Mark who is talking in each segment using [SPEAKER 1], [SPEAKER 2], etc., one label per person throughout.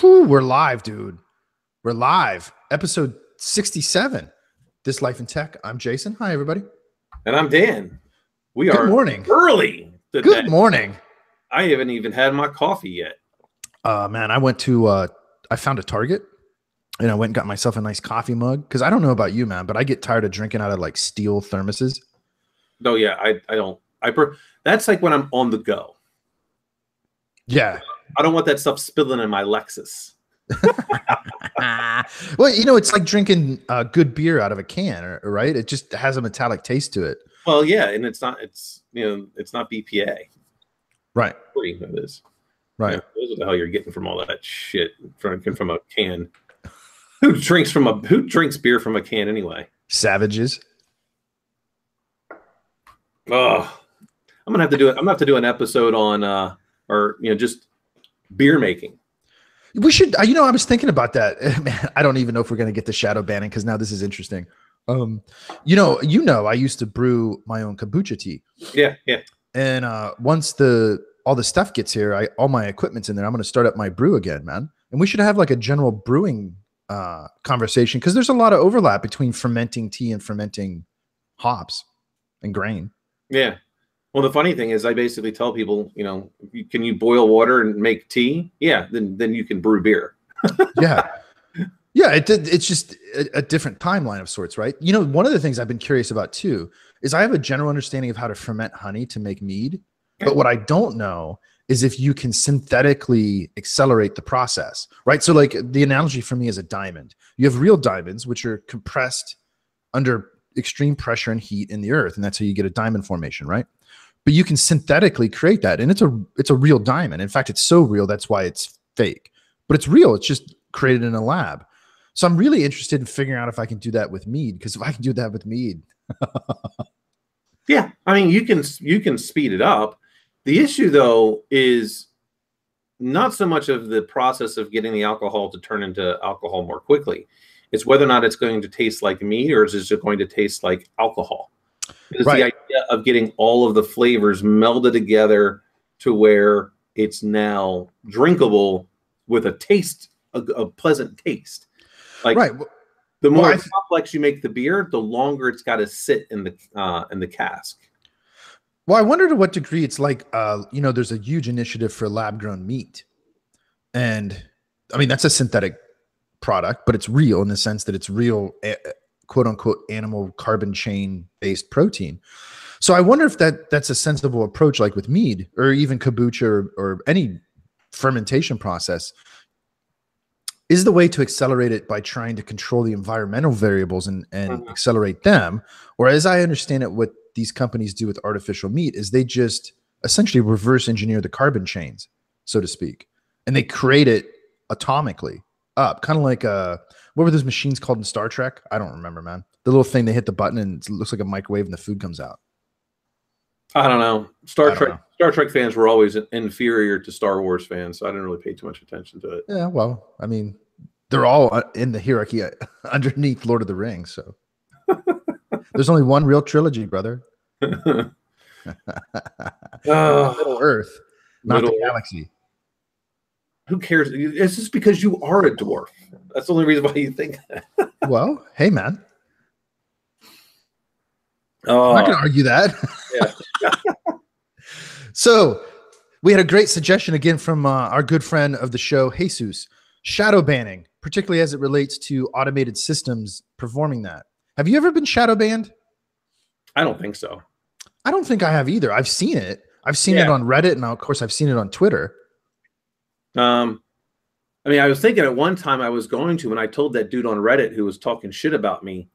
[SPEAKER 1] Whew, we're live, dude. We're live. Episode 67. This Life in Tech. I'm Jason. Hi, everybody.
[SPEAKER 2] And I'm Dan. We
[SPEAKER 1] Good
[SPEAKER 2] are
[SPEAKER 1] morning.
[SPEAKER 2] Early today.
[SPEAKER 1] Good morning.
[SPEAKER 2] I haven't even had my coffee yet.
[SPEAKER 1] Man, I went to I found a Target and I went and got myself a nice coffee mug. Because I don't know about you, man, but I get tired of drinking out of like steel thermoses.
[SPEAKER 2] No, yeah, I don't. That's like when I'm on the go.
[SPEAKER 1] Yeah.
[SPEAKER 2] I don't want that stuff spilling in my Lexus.
[SPEAKER 1] Well, you know, it's like drinking good beer out of a can, right? It just has a metallic taste to it.
[SPEAKER 2] Well, yeah, and it's not BPA.
[SPEAKER 1] Right.
[SPEAKER 2] It is.
[SPEAKER 1] Right.
[SPEAKER 2] What the hell you're getting from all that shit from a can? Who drinks beer from a can anyway?
[SPEAKER 1] Savages.
[SPEAKER 2] Oh, I'm gonna have to do it. I'm gonna have to do an episode on just beer making.
[SPEAKER 1] We should, I was thinking about that. Man, I don't even know if we're going to get the shadow banning because now this is interesting. I used to brew my own kombucha tea.
[SPEAKER 2] Yeah.
[SPEAKER 1] And once all the stuff gets here, all my equipment's in there. I'm going to start up my brew again, man. And we should have like a general brewing conversation because there's a lot of overlap between fermenting tea and fermenting hops and grain. Yeah.
[SPEAKER 2] Well, the funny thing is I basically tell people, can you boil water and make tea? Yeah, then you can brew beer.
[SPEAKER 1] Yeah. Yeah, it's just a different timeline of sorts, right? One of the things I've been curious about too is I have a general understanding of how to ferment honey to make mead. But what I don't know is if you can synthetically accelerate the process, right? So like the analogy for me is a diamond. You have real diamonds, which are compressed under extreme pressure and heat in the earth. And that's how you get a diamond formation, right? But you can synthetically create that. And it's a real diamond. In fact, it's so real, that's why it's fake. But it's real. It's just created in a lab. So I'm really interested in figuring out if I can do that with mead. Because if I can do that with mead.
[SPEAKER 2] Yeah. I mean, you can speed it up. The issue, though, is not so much of the process of getting the alcohol to turn into alcohol more quickly. It's whether or not it's going to taste like mead or is it going to taste like alcohol. It's right. The idea of getting all of the flavors melded together to where it's now drinkable with a taste, a pleasant taste. Like right. The more complex you make the beer, the longer it's got to sit in the cask.
[SPEAKER 1] Well, I wonder to what degree it's like, there's a huge initiative for lab-grown meat. And, I mean, that's a synthetic product, but it's real in the sense that it's real, quote-unquote, animal carbon chain-based protein. So I wonder if that's a sensible approach like with mead or even kombucha or any fermentation process. Is the way to accelerate it by trying to control the environmental variables and accelerate them? Or as I understand it, what these companies do with artificial meat is they just essentially reverse engineer the carbon chains, so to speak. And they create it atomically up, kind of like what were those machines called in Star Trek? I don't remember, man. The little thing, they hit the button and it looks like a microwave and the food comes out.
[SPEAKER 2] I don't know. Star Trek fans were always inferior to Star Wars fans, so I didn't really pay too much attention to it.
[SPEAKER 1] Yeah, well, I mean, they're all in the hierarchy underneath Lord of the Rings, so there's only one real trilogy, brother. Middle Earth, not the galaxy.
[SPEAKER 2] Who cares? It's just because you are a dwarf. That's the only reason why you think that.
[SPEAKER 1] Well, hey, man. I'm not going to argue that. Yeah. So we had a great suggestion again from our good friend of the show, Jesus. Shadow banning, particularly as it relates to automated systems performing that. Have you ever been shadow banned?
[SPEAKER 2] I don't think so.
[SPEAKER 1] I don't think I have either. I've seen it. I've seen it on Reddit, and of course, I've seen it on Twitter.
[SPEAKER 2] I mean, I was thinking at one time I was going to, and I told that dude on Reddit who was talking shit about me,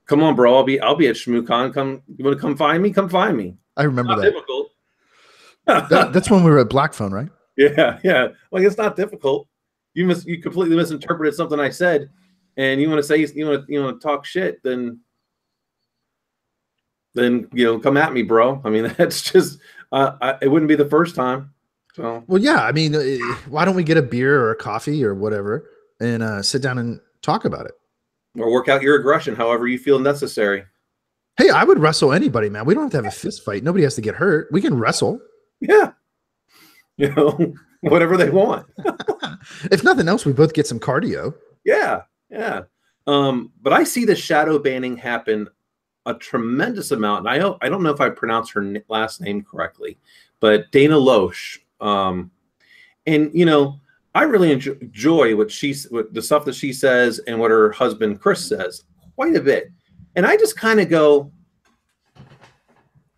[SPEAKER 2] "Come on, bro, I'll be at ShmooCon. You want to come find me? Come find me."
[SPEAKER 1] I remember
[SPEAKER 2] that.
[SPEAKER 1] Difficult. That's when we were at Black Phone, right?
[SPEAKER 2] Yeah. Like it's not difficult. You completely misinterpreted something I said, and you want to say you want to talk shit, then come at me, bro. I mean, that's just it wouldn't be the first time. So.
[SPEAKER 1] Well, yeah. I mean, why don't we get a beer or a coffee or whatever and sit down and talk about it?
[SPEAKER 2] Or work out your aggression however you feel necessary.
[SPEAKER 1] Hey, I would wrestle anybody, man. We don't have to have a fist fight. Nobody has to get hurt. We can wrestle.
[SPEAKER 2] Yeah. Whatever they want.
[SPEAKER 1] If nothing else, we both get some cardio.
[SPEAKER 2] Yeah, yeah. But I see the shadow banning happen a tremendous amount. And I don't know if I pronounced her last name correctly, but Dana Loesch. And you know, I really enjoy what the stuff that she says and what her husband Chris says quite a bit. And I just kind of go,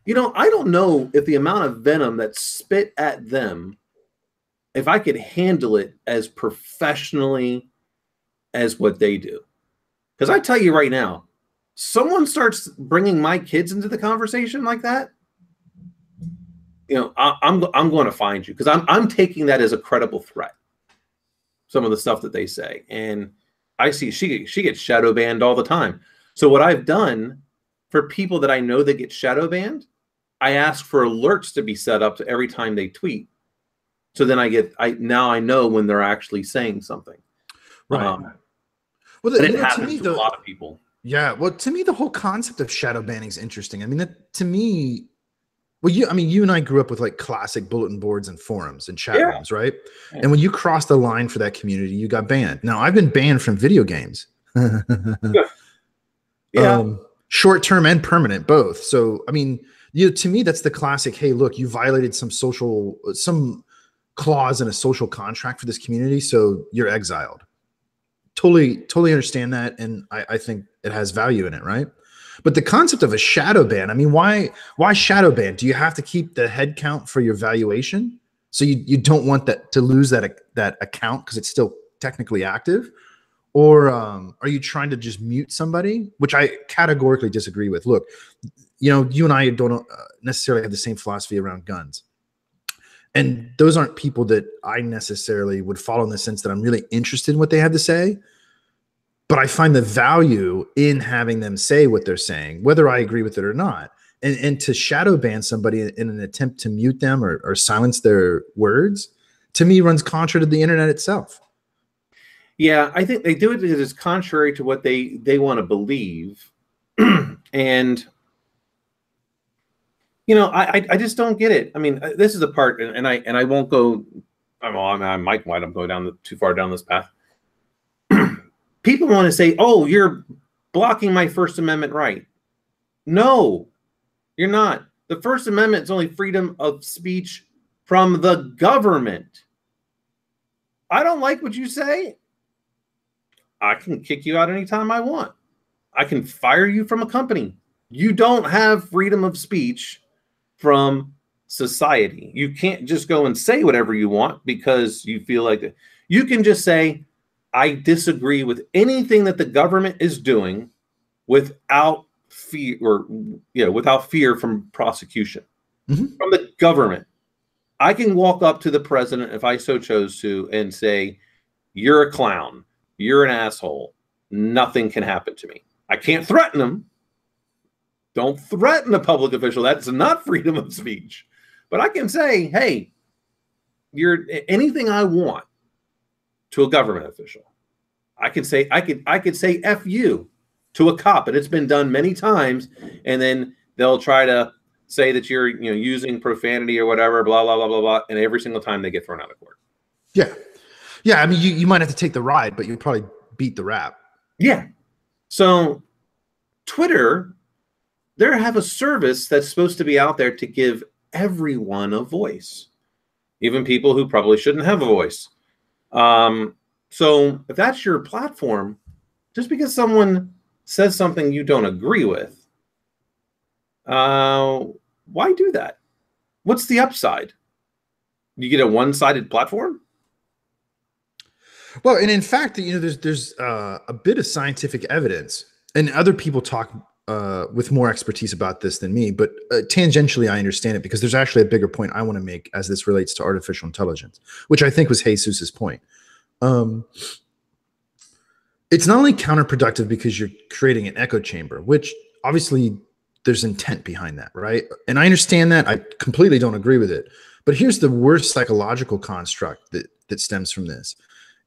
[SPEAKER 2] you know, I don't know if the amount of venom that's spit at them, if I could handle it as professionally as what they do. Because I tell you right now, someone starts bringing my kids into the conversation like that, you know, I'm going to find you, because I'm taking that as a credible threat. Some of the stuff that they say, and I see she gets shadow banned all the time. So what I've done for people that I know that get shadow banned, I ask for alerts to be set up to every time they tweet. So then now I know when they're actually saying something.
[SPEAKER 1] Right.
[SPEAKER 2] Well, it happens to a lot of people.
[SPEAKER 1] Yeah. Well, to me, the whole concept of shadow banning is interesting. I mean, to me, well, you and I grew up with like classic bulletin boards and forums and chat rooms, right? Yeah. And when you crossed the line for that community, you got banned. Now, I've been banned from video games.
[SPEAKER 2] Yeah.
[SPEAKER 1] Short-term and permanent, both. So, I mean, to me, that's the classic, hey, look, you violated some clause in a social contract for this community, so you're exiled. Totally understand that, and I think it has value in it, right? But the concept of a shadow ban, I mean, why shadow ban? Do you have to keep the head count for your valuation? So you don't want that to lose that account because it's still technically active? Or are you trying to just mute somebody? Which I categorically disagree with. Look, you know, you and I don't necessarily have the same philosophy around guns. And those aren't people that I necessarily would follow in the sense that I'm really interested in what they have to say. But I find the value in having them say what they're saying, whether I agree with it or not. And to shadow ban somebody in an attempt to mute them or silence their words, to me, runs contrary to the internet itself.
[SPEAKER 2] Yeah, I think they do it because it's contrary to what they want to believe. And you know, I just don't get it. I mean, this is the part, and I won't go. I might wind up going too far down this path. People want to say, "Oh, you're blocking my First Amendment right." No, you're not. The First Amendment is only freedom of speech from the government. I don't like what you say. I can kick you out anytime I want. I can fire you from a company. You don't have freedom of speech from society. You can't just go and say whatever you want because you feel like it. You can just say, I disagree with anything that the government is doing without fear without fear from prosecution from the government. I can walk up to the president if I so chose to and say, you're a clown. You're an asshole. Nothing can happen to me. I can't threaten him. Don't threaten a public official. That's not freedom of speech. But I can say, hey, you're anything I want to a government official. I could say F you to a cop, and it's been done many times. And then they'll try to say that you're using profanity or whatever, blah, blah, blah, blah, blah. And every single time they get thrown out of court.
[SPEAKER 1] Yeah. Yeah. I mean, you might have to take the ride, but you'll probably beat the rap.
[SPEAKER 2] Yeah. So Twitter, they have a service that's supposed to be out there to give everyone a voice, even people who probably shouldn't have a voice. So if that's your platform, just because someone says something you don't agree with, why do that? What's the upside? You get a one-sided platform?
[SPEAKER 1] Well, and in fact, there's a bit of scientific evidence, and other people talk with more expertise about this than me, but tangentially I understand it because there's actually a bigger point I want to make as this relates to artificial intelligence, which I think was Jesus's point. It's not only counterproductive because you're creating an echo chamber, which obviously there's intent behind that, right? And I understand that. I completely don't agree with it. But here's the worst psychological construct that stems from this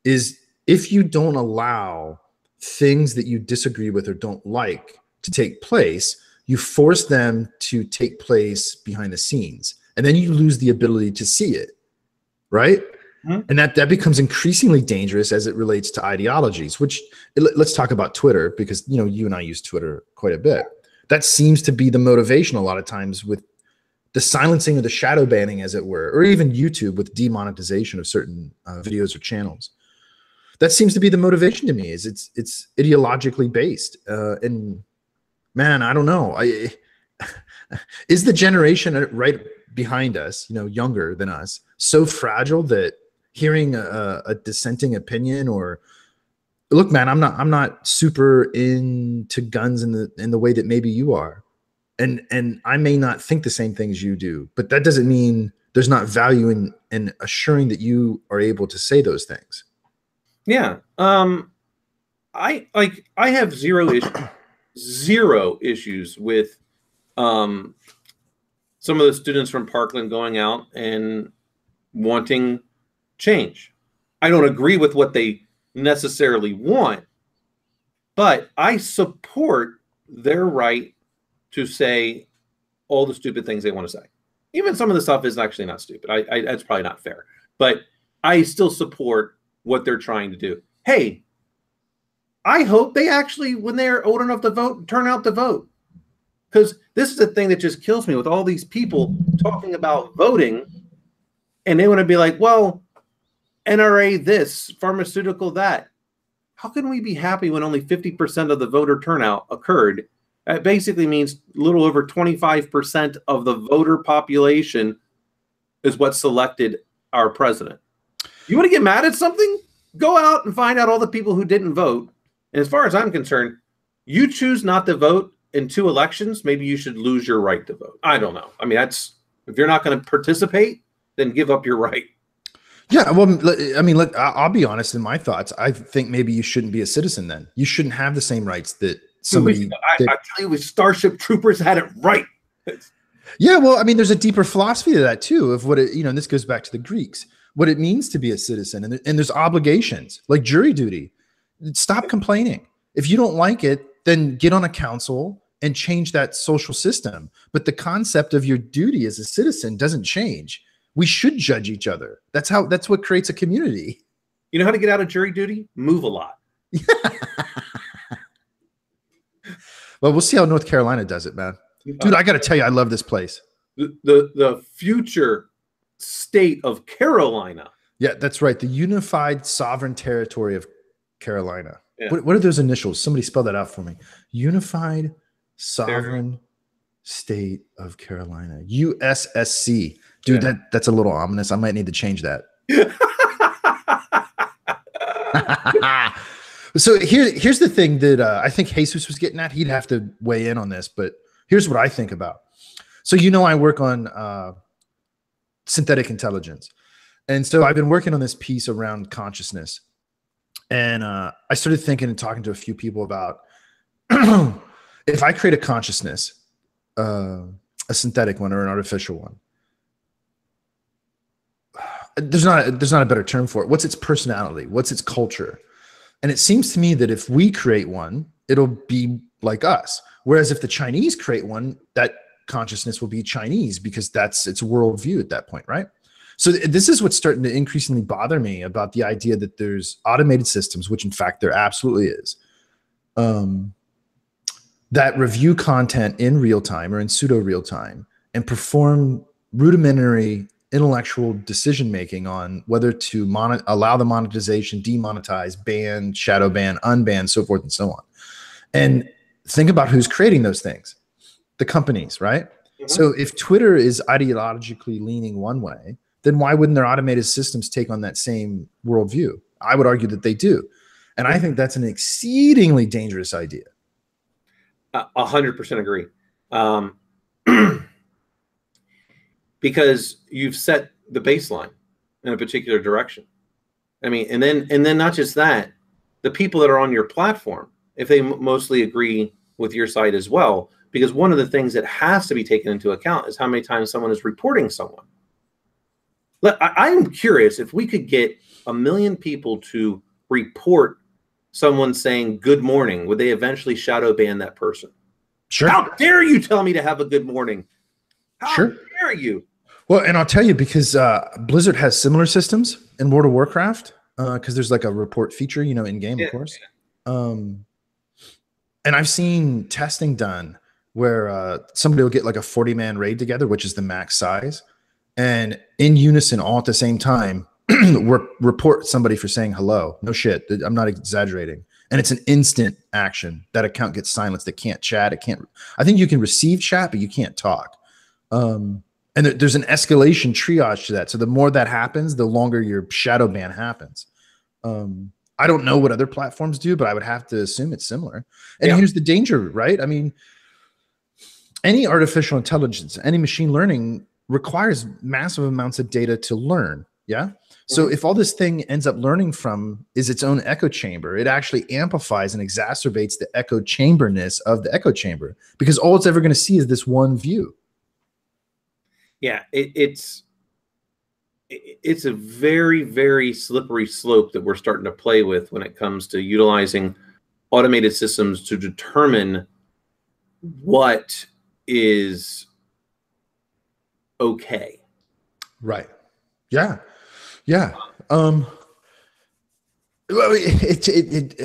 [SPEAKER 1] is if you don't allow things that you disagree with or don't like to take place, you force them to take place behind the scenes. And then you lose the ability to see it, right?
[SPEAKER 2] Mhm.
[SPEAKER 1] And that becomes increasingly dangerous as it relates to ideologies, which let's talk about Twitter, because, you know, you and I use Twitter quite a bit. That seems to be the motivation a lot of times with the silencing or the shadow banning, as it were, or even YouTube with demonetization of certain videos or channels. That seems to be the motivation to me, is it's ideologically based. And man, I don't know. Is the generation right behind us, you know, younger than us, so fragile that hearing a dissenting opinion, or look, man, I'm not super into guns in the way that maybe you are, and I may not think the same things you do, but that doesn't mean there's not value in assuring that you are able to say those things.
[SPEAKER 2] Yeah. I have zero issues with some of the students from Parkland going out and wanting change. I don't agree with what they necessarily want, but I support their right to say all the stupid things they want to say. Even some of the stuff is actually not stupid. That's probably not fair, but I still support what they're trying to do. Hey, I hope they actually, when they're old enough to vote, turn out to vote. Because this is the thing that just kills me with all these people talking about voting, and they want to be like, well, NRA this, pharmaceutical that. How can we be happy when only 50% of the voter turnout occurred? That basically means a little over 25% of the voter population is what selected our president. You want to get mad at something? Go out and find out all the people who didn't vote. And as far as I'm concerned, you choose not to vote in 2 elections, maybe you should lose your right to vote. I don't know. I mean, if you're not going to participate, then give up your right.
[SPEAKER 1] Yeah, well, I mean, look, I'll be honest in my thoughts. I think maybe you shouldn't be a citizen then. You shouldn't have the same rights that somebody.
[SPEAKER 2] I tell you, Starship Troopers had it right.
[SPEAKER 1] Yeah, well, I mean, there's a deeper philosophy to that too, of what it, you know, and this goes back to the Greeks, what it means to be a citizen, and there's obligations like jury duty. Stop complaining. If you don't like it, then get on a council and change that social system. But the concept of your duty as a citizen doesn't change. We should judge each other. That's what creates a community.
[SPEAKER 2] You know how to get out of jury duty? Move a lot.
[SPEAKER 1] Well, we'll see how North Carolina does it, man. Dude, I got to tell you, I love this place.
[SPEAKER 2] The future state of Carolina.
[SPEAKER 1] Yeah, that's right. The unified sovereign territory of Carolina.
[SPEAKER 2] Yeah.
[SPEAKER 1] What are those initials? Somebody spell that out for me. Unified sovereign state of Carolina. USSC. Dude, yeah. That's a little ominous. I might need to change that. So here's the thing that I think Jesus was getting at. He'd have to weigh in on this, but here's what I think about. So, you know, I work on synthetic intelligence. And so I've been working on this piece around consciousness. And I started thinking and talking to a few people about if I create a consciousness, a synthetic one or an artificial one, there's not a better term for it. What's its personality? What's its culture? And it seems to me that if we create one, it'll be like us. Whereas if the Chinese create one, that consciousness will be Chinese because that's its worldview at that point, right? So this is what's starting to increasingly bother me about the idea that there's automated systems, which in fact there absolutely is, that review content in real time or in pseudo real time and perform rudimentary intellectual decision making on whether to allow the monetization, demonetize, ban, shadow ban, unban, so forth and so on. And think about who's creating those things. The companies, right? Mm-hmm. So if Twitter is ideologically leaning one way, then why wouldn't their automated systems take on that same worldview? I would argue that they do. And I think that's an exceedingly dangerous idea.
[SPEAKER 2] 100% agree. Because you've set the baseline in a particular direction. I mean, and then not just that, the people that are on your platform, if they mostly agree with your side as well, because one of the things that has to be taken into account is how many times someone is reporting someone. I'm curious if we could get 1 million people to report someone saying good morning, would they eventually shadow ban that person?
[SPEAKER 1] Sure.
[SPEAKER 2] How dare you tell me to have a good morning? How
[SPEAKER 1] sure.
[SPEAKER 2] dare you?
[SPEAKER 1] Well, and I'll tell you, because Blizzard has similar systems. in World of Warcraft, because there's like a report feature, you know, in game, of
[SPEAKER 2] Yeah.
[SPEAKER 1] course. And I've seen testing done where somebody will get like a 40-man raid together, which is the max size, and in unison, all at the same time, report somebody for saying hello. No shit, I'm not exaggerating. And it's an instant action. That account gets silenced. It can't chat. It can't. I think you can receive chat, but you can't talk. And there's an escalation triage to that. So the more that happens, the longer your shadow ban happens. I don't know what other platforms do, but I would have to assume it's similar. And here's the danger, right? I mean, any artificial intelligence, any machine learning requires massive amounts of data to learn. Yeah. So if all this thing ends up learning from is its own echo chamber, it actually amplifies and exacerbates the echo chamberness of the echo chamber, because all it's ever going to see is this one view.
[SPEAKER 2] Yeah, it's a very, very slippery slope that we're starting to play with when it comes to utilizing automated systems to determine what is okay.
[SPEAKER 1] Right. Yeah. Yeah. Well,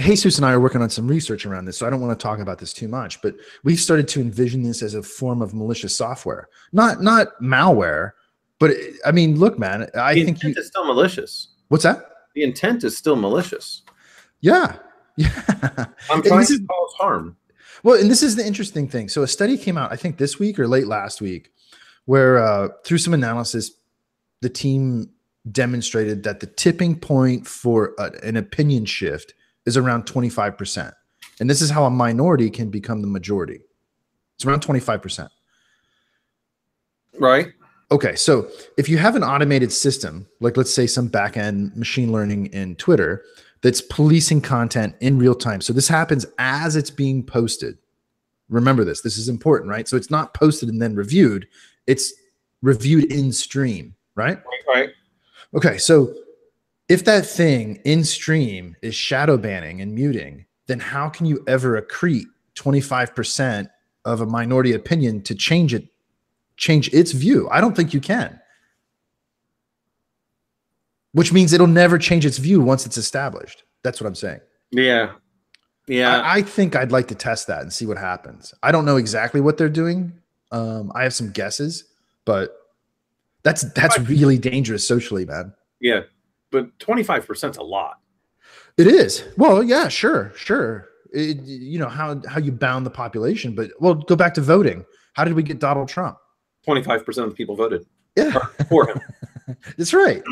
[SPEAKER 1] Jesus and I are working on some research around this, so I don't want to talk about this too much, but we've started to envision this as a form of malicious software, not malware, but I mean, look, man, I think
[SPEAKER 2] it's still malicious.
[SPEAKER 1] What's that?
[SPEAKER 2] The intent is still malicious.
[SPEAKER 1] Yeah. Yeah.
[SPEAKER 2] I'm trying to cause harm.
[SPEAKER 1] Well, and this is the interesting thing. So a study came out, I think this week or late last week, where through some analysis, the team demonstrated that the tipping point for an opinion shift is around 25%. And this is how a minority can become the majority. It's around 25%.
[SPEAKER 2] Right.
[SPEAKER 1] Okay, so if you have an automated system, like let's say some back-end machine learning in Twitter that's policing content in real time. So this happens as it's being posted. Remember this. This is important, right? So it's not posted and then reviewed. It's reviewed in stream, right?
[SPEAKER 2] Right.
[SPEAKER 1] Okay, so if that thing in stream is shadow banning and muting, then how can you ever accrete 25% of a minority opinion to change its view? I don't think you can. Which means it'll never change its view once it's established. That's what I'm saying.
[SPEAKER 2] Yeah. Yeah.
[SPEAKER 1] I think I'd like to test that and see what happens. I don't know exactly what they're doing. I have some guesses, but that's really dangerous socially, man.
[SPEAKER 2] Yeah. But 25% is a lot.
[SPEAKER 1] It is. Well, yeah, sure. You know, how you bound the population, but well, go back to voting. How did we get Donald Trump?
[SPEAKER 2] 25% of the people voted.
[SPEAKER 1] Yeah.
[SPEAKER 2] For him.
[SPEAKER 1] That's right.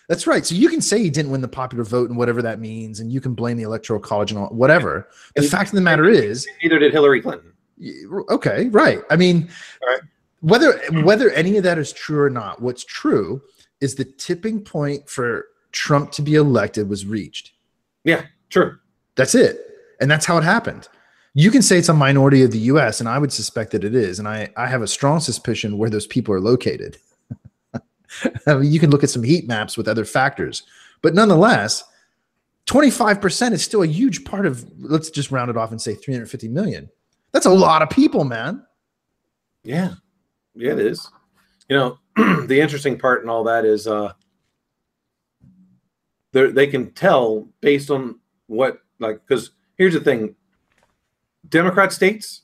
[SPEAKER 1] That's right. So you can say he didn't win the popular vote and whatever that means, and you can blame the Electoral College and all, whatever. The fact of the matter is,
[SPEAKER 2] neither did Hillary Clinton.
[SPEAKER 1] Okay, right. I mean,
[SPEAKER 2] right.
[SPEAKER 1] Whether any of that is true or not, what's true is the tipping point for Trump to be elected was reached.
[SPEAKER 2] Yeah, true.
[SPEAKER 1] That's it. And that's how it happened. You can say it's a minority of the U.S., and I would suspect that it is. And I have a strong suspicion where those people are located. I mean, you can look at some heat maps with other factors. But nonetheless, 25% is still a huge part of, let's just round it off and say 350 million. That's a lot of people, man.
[SPEAKER 2] Yeah. Yeah, it is. You know, the interesting part in all that is they can tell based on what, like, because here's the thing. Democrat states,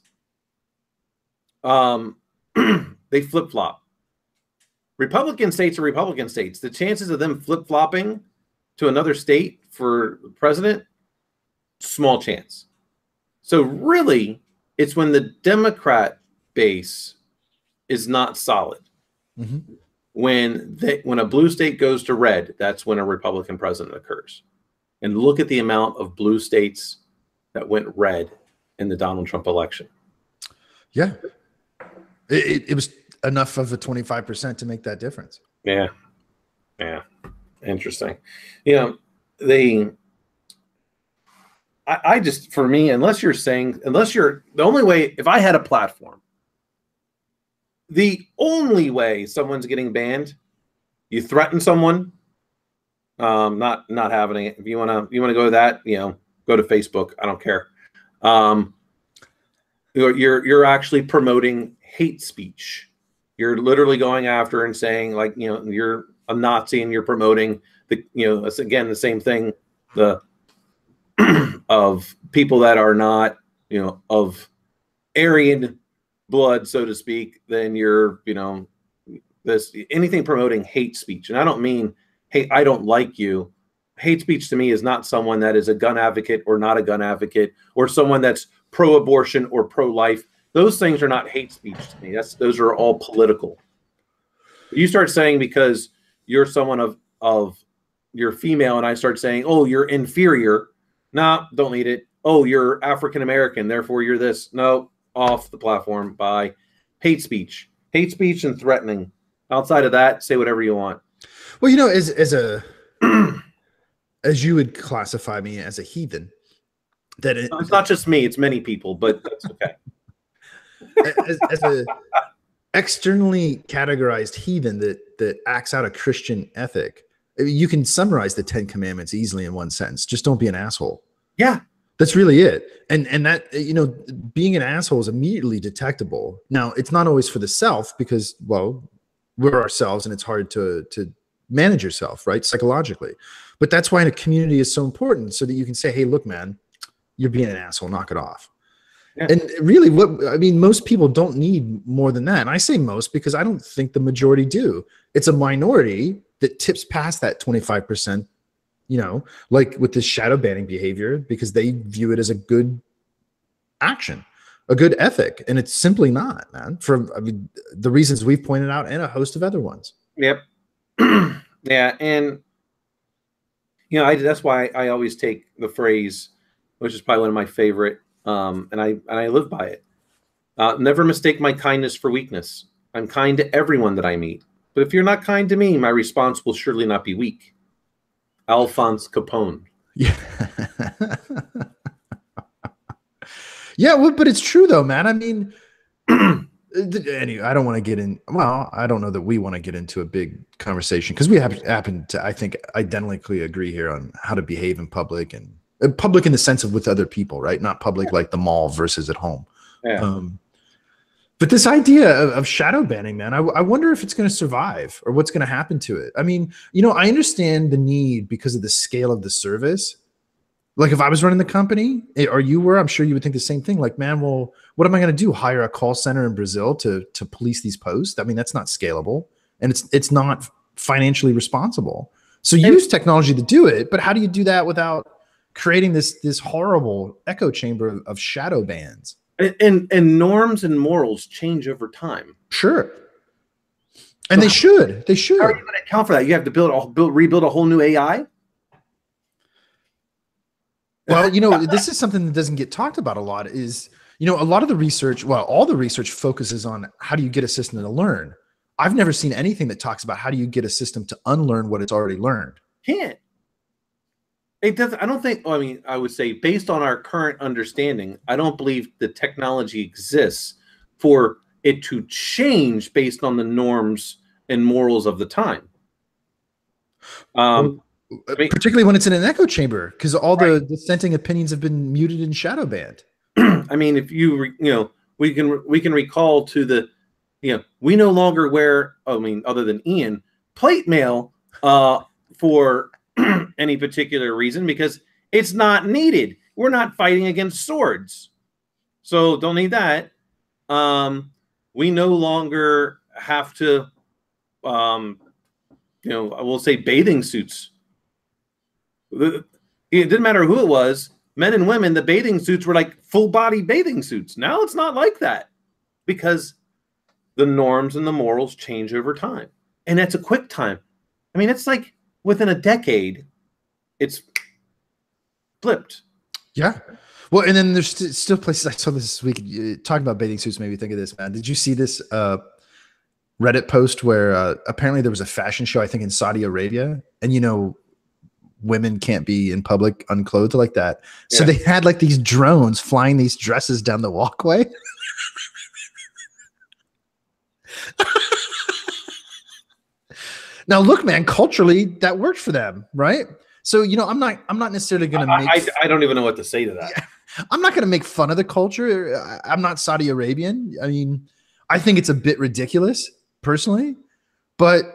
[SPEAKER 2] they flip-flop. Republican states are Republican states. The chances of them flip-flopping to another state for president, small chance. So really, it's when the Democrat base is not solid.
[SPEAKER 1] Mm-hmm.
[SPEAKER 2] When a blue state goes to red, that's when a Republican president occurs. And look at the amount of blue states that went red in the Donald Trump election.
[SPEAKER 1] Yeah. It was enough of a 25% to make that difference.
[SPEAKER 2] Yeah. Yeah. Interesting. You know, I just, for me, unless you're the only way, if I had a platform, the only way someone's getting banned, you threaten someone, not having it. If you want to go to that, you know, go to Facebook. I don't care. You're actually promoting hate speech. You're literally going after and saying, like, you know, you're a Nazi and you're promoting it's again the same thing. The of people that are not, of Aryan blood, so to speak, then you're, this anything promoting hate speech. And I don't mean, hey, I don't like you. Hate speech to me is not someone that is a gun advocate or not a gun advocate, or someone that's pro-abortion or pro-life. Those things are not hate speech to me. Those are all political. You start saying because you're someone of you're female, and I start saying, oh, you're inferior. No, don't need it. Oh, you're African American, therefore you're this. No, off the platform. By hate speech and threatening. Outside of that, say whatever you want.
[SPEAKER 1] Well, as you would classify me as a heathen,
[SPEAKER 2] it's not just me; it's many people, but that's okay.
[SPEAKER 1] as a externally categorized heathen that acts out a Christian ethic, you can summarize the 10 Commandments easily in one sentence. Just don't be an asshole.
[SPEAKER 2] Yeah.
[SPEAKER 1] That's really it. And that, being an asshole is immediately detectable. Now, it's not always for the self because, well, we're ourselves and it's hard to manage yourself, right? Psychologically. But that's why a community is so important, so that you can say, hey, look, man, you're being an asshole, knock it off. Yeah. And really, most people don't need more than that. And I say most because I don't think the majority do. It's a minority that tips past that 25%, like with this shadow banning behavior, because they view it as a good action, a good ethic. And it's simply not, man, for the reasons we've pointed out and a host of other ones.
[SPEAKER 2] Yep. Yeah. And, that's why I always take the phrase, which is probably one of my favorite, and I live by it. Never mistake my kindness for weakness. I'm kind to everyone that I meet. But if you're not kind to me, my response will surely not be weak. Alphonse Capone.
[SPEAKER 1] Yeah. Yeah, well, but it's true though, man. I mean, anyway, I don't want to get in. Well, I don't know that we want to get into a big conversation because we happen to, I think, identically agree here on how to behave in public, and public in the sense of with other people, right? Not public like the mall versus at home.
[SPEAKER 2] Yeah.
[SPEAKER 1] But this idea of shadow banning, man, I wonder if it's going to survive or what's going to happen to it. I mean, I understand the need because of the scale of the service. Like if I was running the company or you were, I'm sure you would think the same thing. Like, man, well, what am I going to do? Hire a call center in Brazil to police these posts? I mean, that's not scalable, and it's not financially responsible. So use technology to do it, but how do you do that without creating this horrible echo chamber of shadow bans?
[SPEAKER 2] And norms and morals change over time.
[SPEAKER 1] Sure. And they should. They should.
[SPEAKER 2] How are you going to account for that? You have to rebuild a whole new AI?
[SPEAKER 1] Well, this is something that doesn't get talked about a lot is, a lot of the research, well, all the research focuses on how do you get a system to learn. I've never seen anything that talks about how do you get a system to unlearn what it's already learned.
[SPEAKER 2] Can't. It doesn't. I don't think. I mean, I would say based on our current understanding, I don't believe the technology exists for it to change based on the norms and morals of the time.
[SPEAKER 1] Particularly when it's in an echo chamber, because all the dissenting opinions have been muted and shadow banned.
[SPEAKER 2] I mean, if we can recall to the, we no longer wear. I mean, other than Ian, plate mail for any particular reason because it's not needed. We're not fighting against swords, so don't need that. We no longer have to, I will say bathing suits. It didn't matter who it was, men and women. The bathing suits were like full body bathing suits. Now it's not like that because the norms and the morals change over time, and that's a quick time. I mean, it's like within a decade, it's flipped.
[SPEAKER 1] Yeah. Well, and then there's still places I saw this week talking about bathing suits made me think of this, man. Did you see this Reddit post where apparently there was a fashion show, I think in Saudi Arabia, and women can't be in public unclothed like that. Yeah. So they had like these drones flying these dresses down the walkway. Now, look, man, culturally that worked for them, right? So, I'm not necessarily going to make.
[SPEAKER 2] I don't even know what to say to that.
[SPEAKER 1] Yeah, I'm not going to make fun of the culture. I'm not Saudi Arabian. I mean, I think it's a bit ridiculous, personally. But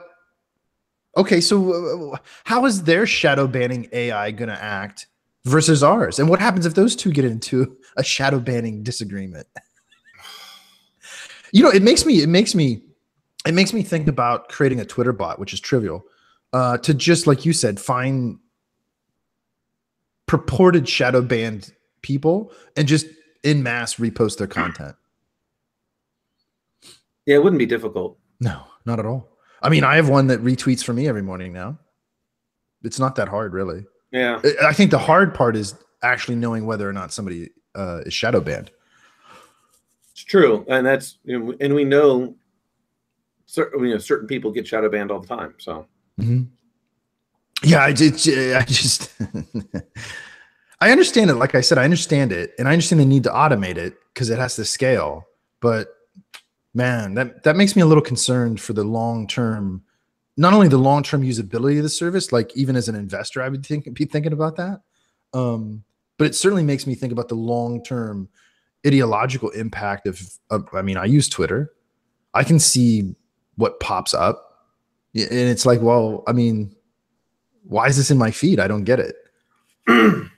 [SPEAKER 1] Okay, so how is their shadow banning AI going to act versus ours? And what happens if those two get into a shadow banning disagreement? You know, it makes me think about creating a Twitter bot, which is trivial, to just like you said, find purported shadow banned people and just in mass repost their content.
[SPEAKER 2] Yeah, it wouldn't be difficult.
[SPEAKER 1] No, not at all. I mean, I have one that retweets for me every morning now. It's not that hard, really.
[SPEAKER 2] Yeah,
[SPEAKER 1] I think the hard part is actually knowing whether or not somebody is shadow banned.
[SPEAKER 2] it's true, and that's, and we know certain people get shadow banned all the time. So
[SPEAKER 1] yeah, I just I understand it. Like I said, I understand it, and I understand the need to automate it because it has to scale. But man, that makes me a little concerned for the long term. Not only the long term usability of the service, like even as an investor, I would be thinking about that. But it certainly makes me think about the long term ideological impact of. I mean, I use Twitter. I can see what pops up, and it's like, well, I mean, why is this in my feed? I don't get it.
[SPEAKER 2] I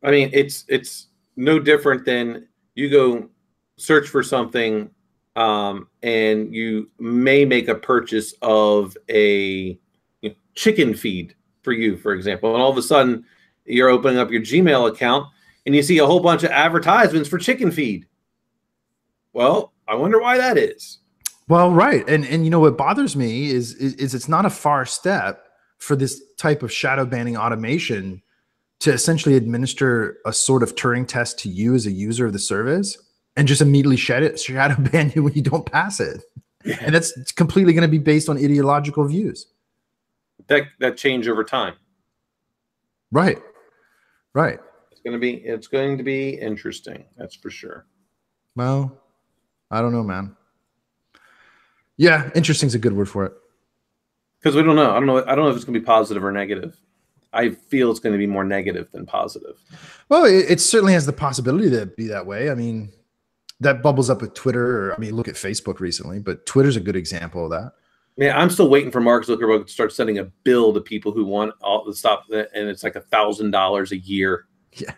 [SPEAKER 2] mean, it's no different than you go search for something, and you may make a purchase of a chicken feed for you, for example, and all of a sudden you're opening up your Gmail account and you see a whole bunch of advertisements for chicken feed. Well, I wonder why that is.
[SPEAKER 1] Well, right, and you know what bothers me is it's not a far step for this type of shadow banning automation to essentially administer a sort of Turing test to you as a user of the service and just immediately shadow ban you when you don't pass it. Yeah. And that's completely going to be based on ideological views.
[SPEAKER 2] That change over time.
[SPEAKER 1] Right. Right.
[SPEAKER 2] It's going to be interesting. That's for sure.
[SPEAKER 1] Well, I don't know, man. Yeah, interesting is a good word for it.
[SPEAKER 2] Because we don't know. I don't know if it's going to be positive or negative. I feel it's going to be more negative than positive.
[SPEAKER 1] Well, it certainly has the possibility to be that way. I mean, that bubbles up with Twitter. Or, I mean, look at Facebook recently, but Twitter's a good example of that.
[SPEAKER 2] Yeah, I'm still waiting for Mark Zuckerberg to start sending a bill to people who want all the stuff, and it's like $1,000 a year.
[SPEAKER 1] Yeah,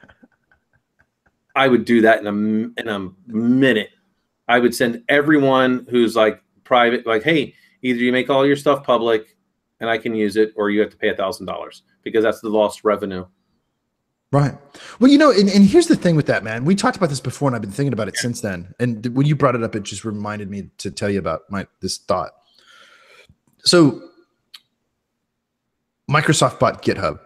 [SPEAKER 2] I would do that in a minute. I would send everyone who's like private, like, hey, either you make all your stuff public and I can use it, or you have to pay $1,000 because that's the lost revenue.
[SPEAKER 1] Right. Well, you know, and here's the thing with that, man. We talked about this before, and I've been thinking about it since then. And when you brought it up, it just reminded me to tell you about this thought. So Microsoft bought GitHub.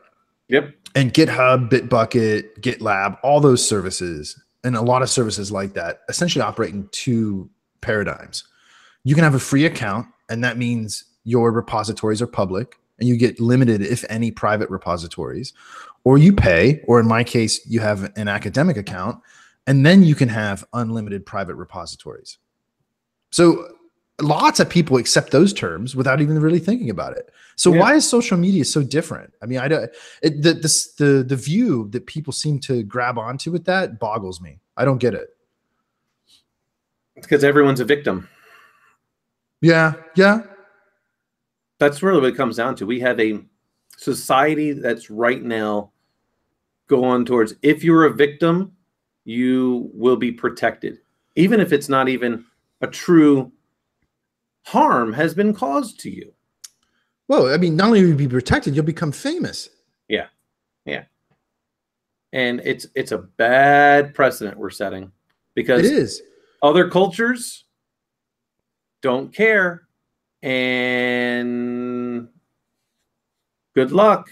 [SPEAKER 2] Yep.
[SPEAKER 1] And GitHub, Bitbucket, GitLab, all those services, and a lot of services like that essentially operate in two paradigms. You can have a free account, and that means your repositories are public, and you get limited, if any, private repositories. Or you pay, or in my case, you have an academic account, and then you can have unlimited private repositories. So lots of people accept those terms without even really thinking about it. So why is social media so different? I mean, the view that people seem to grab onto with that boggles me. I don't get it.
[SPEAKER 2] It's because everyone's a victim.
[SPEAKER 1] Yeah, yeah.
[SPEAKER 2] That's really what it comes down to. We have a society that's right now going towards, if you're a victim, you will be protected, even if it's not even a true harm has been caused to you.
[SPEAKER 1] Well, I mean, not only will you be protected, you'll become famous.
[SPEAKER 2] Yeah, yeah. And it's a bad precedent we're setting, because
[SPEAKER 1] it is.
[SPEAKER 2] Other cultures don't care, and good luck.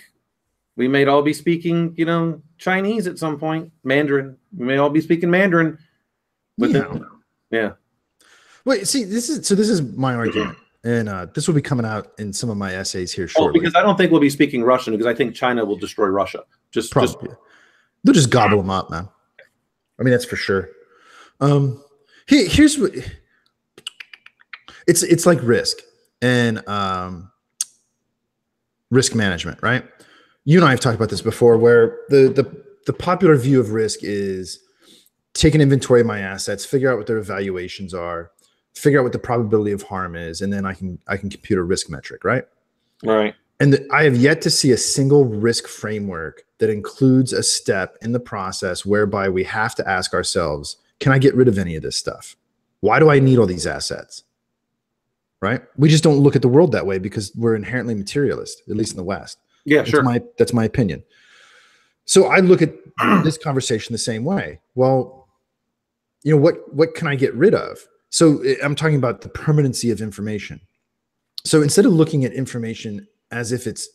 [SPEAKER 2] We may all be speaking, Chinese at some point, Mandarin. We may all be speaking Mandarin. Yeah.
[SPEAKER 1] Wait, see, this is my argument, and this will be coming out in some of my essays here shortly.
[SPEAKER 2] Because I don't think we'll be speaking Russian, because I think China will destroy Russia.
[SPEAKER 1] They'll just gobble them up, man. I mean, that's for sure. Here's what it's like risk and risk management, right? You and I have talked about this before, where the popular view of risk is take an inventory of my assets, figure out what their evaluations are, figure out what the probability of harm is, and then I can compute a risk metric, right?
[SPEAKER 2] Right.
[SPEAKER 1] And I have yet to see a single risk framework that includes a step in the process whereby we have to ask ourselves, can I get rid of any of this stuff? Why do I need all these assets? Right? We just don't look at the world that way because we're inherently materialist, at least in the West.
[SPEAKER 2] Yeah, sure.
[SPEAKER 1] That's my opinion. So I look at this conversation the same way. Well, you know, what can I get rid of? So I'm talking about the permanency of information. So instead of looking at information as if it's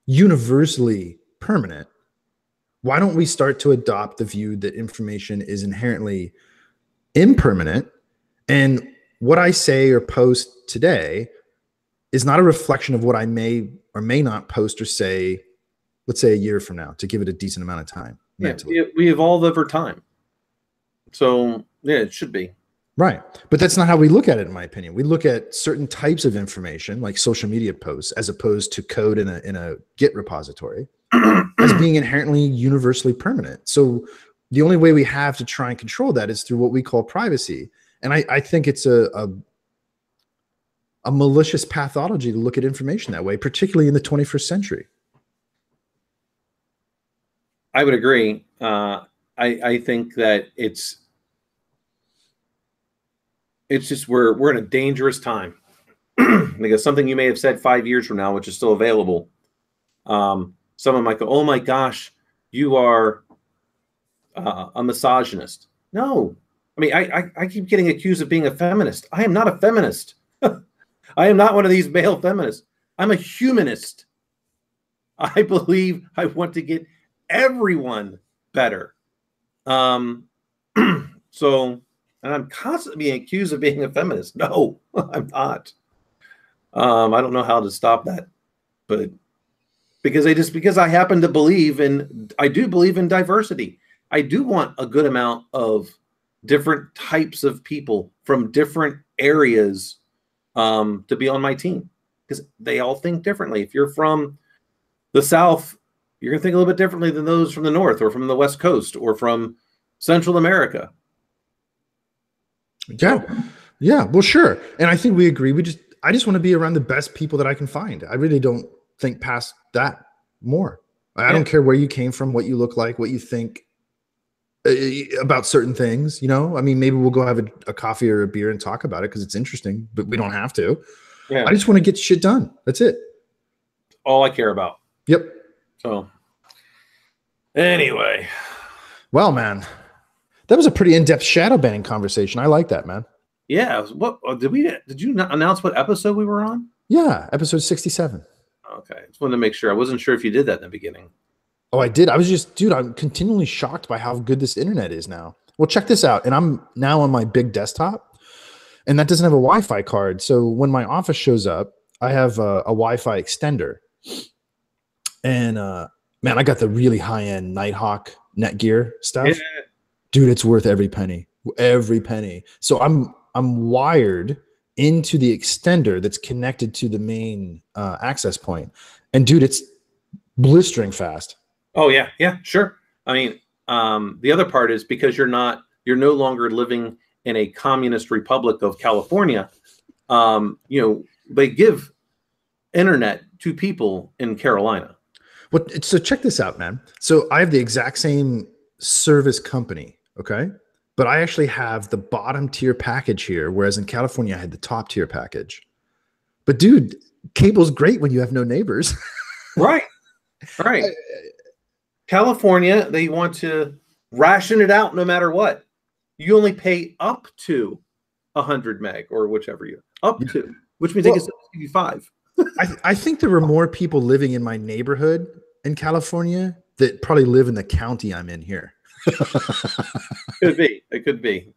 [SPEAKER 1] universally permanent, why don't we start to adopt the view that information is inherently impermanent, and what I say or post today is not a reflection of what I may or may not post or say, let's say a year from now, to give it a decent amount of time mentally.
[SPEAKER 2] Yeah, we evolve over time. So yeah, it should be.
[SPEAKER 1] Right. But that's not how we look at it, in my opinion. We look at certain types of information, like social media posts, as opposed to code in a Git repository, as being inherently universally permanent. So the only way we have to try and control that is through what we call privacy. And I think it's a malicious pathology to look at information that way, particularly in the 21st century.
[SPEAKER 2] I would agree. I think that it's just we're in a dangerous time because something you may have said 5 years from now, which is still available, someone might go, "Oh my gosh, you are a misogynist." No, I mean I keep getting accused of being a feminist. I am not a feminist. I am not one of these male feminists. I'm a humanist. I believe I want to get everyone better. So. And I'm constantly being accused of being a feminist. No, I'm not. I don't know how to stop that, but because I happen to believe I do believe in diversity. I do want a good amount of different types of people from different areas to be on my team, because they all think differently. If you're from the South, you're going to think a little bit differently than those from the North or from the West Coast or from Central America.
[SPEAKER 1] Yeah. Well, sure. And I think we agree. I just want to be around the best people that I can find. I really don't think past that more. I don't care where you came from, what you look like, what you think about certain things. You know, I mean, maybe we'll go have a coffee or a beer and talk about it because it's interesting, but we don't have to. Yeah. I just want to get shit done. That's it.
[SPEAKER 2] All I care about.
[SPEAKER 1] Yep.
[SPEAKER 2] So anyway.
[SPEAKER 1] Well, man. That was a pretty in-depth shadow banning conversation. I like that, man.
[SPEAKER 2] Yeah. What did you not announce what episode we were on?
[SPEAKER 1] Yeah, episode 67.
[SPEAKER 2] Okay. Just wanted to make sure. I wasn't sure if you did that in the beginning.
[SPEAKER 1] Oh, I did. I was just, dude, I'm continually shocked by how good this internet is now. Well, check this out. And I'm now on my big desktop, and that doesn't have a Wi-Fi card. So when my office shows up, I have a Wi-Fi extender. And man, I got the really high-end Nighthawk Netgear stuff. Yeah. Dude, it's worth every penny. So I'm wired into the extender that's connected to the main access point. And dude, it's blistering fast.
[SPEAKER 2] Oh yeah. Yeah, sure. I mean, the other part is because you're no longer living in a communist republic of California. They give internet to people in Carolina.
[SPEAKER 1] Well, so check this out, man. So I have the exact same service company. Okay. But I actually have the bottom tier package here, whereas in California, I had the top tier package. But dude, cable's great when you have no neighbors.
[SPEAKER 2] Right. California, they want to ration it out no matter what. You only pay up to 100 meg or whichever to, which means they can give you 5.
[SPEAKER 1] I think there were more people living in my neighborhood in California that probably live in the county I'm in here.
[SPEAKER 2] It could be.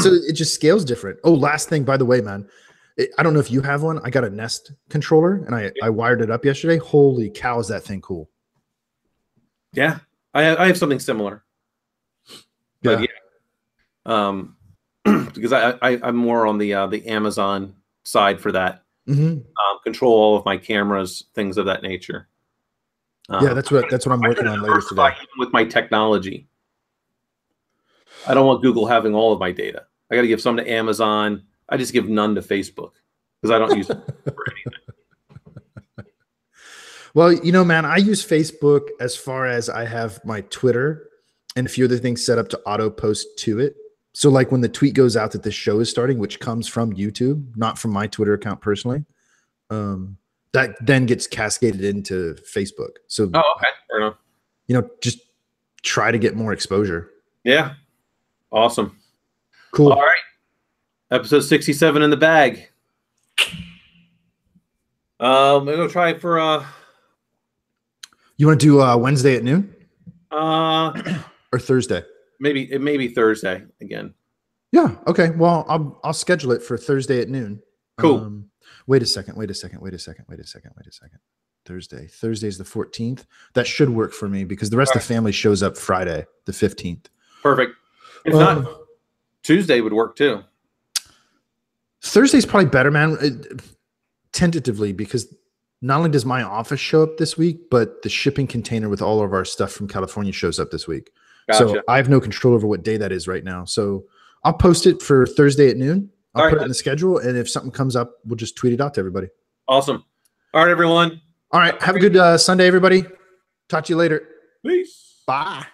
[SPEAKER 1] So it just scales different. Oh, last thing, by the way, man, I don't know if you have one. I got a Nest controller and I wired it up yesterday. Holy cow, is that thing cool?
[SPEAKER 2] Yeah, I have something similar. But because I'm more on the Amazon side for that. Mm-hmm. Control all of my cameras, things of that nature.
[SPEAKER 1] Yeah, that's what I'm working on later today.
[SPEAKER 2] With my technology, I don't want Google having all of my data. I got to give some to Amazon. I just give none to Facebook because I don't use it for anything.
[SPEAKER 1] Well, you know, man, I use Facebook as far as I have my Twitter and a few other things set up to auto post to it. So like when the tweet goes out that this show is starting, which comes from YouTube, not from my Twitter account personally, that then gets cascaded into Facebook. So,
[SPEAKER 2] Oh, okay. Fair enough.
[SPEAKER 1] you know, just try to get more exposure.
[SPEAKER 2] Yeah. Awesome.
[SPEAKER 1] Cool.
[SPEAKER 2] All right. Episode 67 in the bag. Maybe we'll try for
[SPEAKER 1] You want to do Wednesday at noon
[SPEAKER 2] or
[SPEAKER 1] Thursday?
[SPEAKER 2] Maybe Thursday again.
[SPEAKER 1] Yeah. Okay. Well, I'll schedule it for Thursday at noon.
[SPEAKER 2] Cool.
[SPEAKER 1] Wait a second. Thursday's the 14th. That should work for me because the rest of the family shows up Friday, the 15th.
[SPEAKER 2] Perfect. If not, Tuesday would work too.
[SPEAKER 1] Thursday's probably better, man. Tentatively, because not only does my office show up this week, but the shipping container with all of our stuff from California shows up this week. Gotcha. So I have no control over what day that is right now. So I'll post it for Thursday at noon. I'll put it in the schedule. And if something comes up, we'll just tweet it out to everybody.
[SPEAKER 2] Awesome. All right, everyone.
[SPEAKER 1] All right. Have a good Sunday, everybody. Talk to you later.
[SPEAKER 2] Peace.
[SPEAKER 1] Bye.